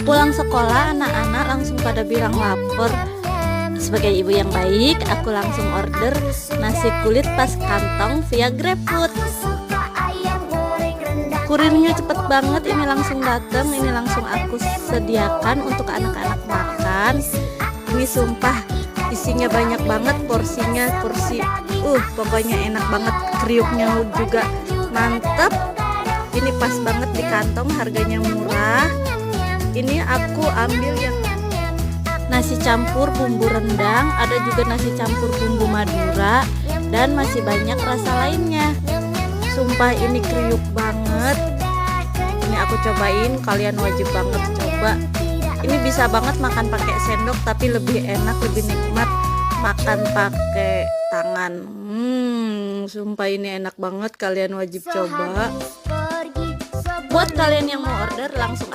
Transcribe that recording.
Pulang sekolah, anak-anak langsung pada bilang lapar. Sebagai ibu yang baik, aku langsung order nasi kulit pas kantong via GrabFood. Kurirnya cepet banget, ini langsung datang, ini langsung aku sediakan untuk anak-anak makan. Ini sumpah isinya banyak banget, porsi pokoknya enak banget, kriuknya juga mantep. Ini pas banget di kantong, harganya murah. Ini aku ambil yang nasi campur bumbu rendang, ada juga nasi campur bumbu Madura, dan masih banyak rasa lainnya. Sumpah ini kriuk banget. Ini aku cobain, kalian wajib banget coba. Ini bisa banget makan pakai sendok, tapi lebih enak, lebih nikmat makan pakai tangan. Sumpah ini enak banget, kalian wajib coba. Buat kalian yang mau order langsung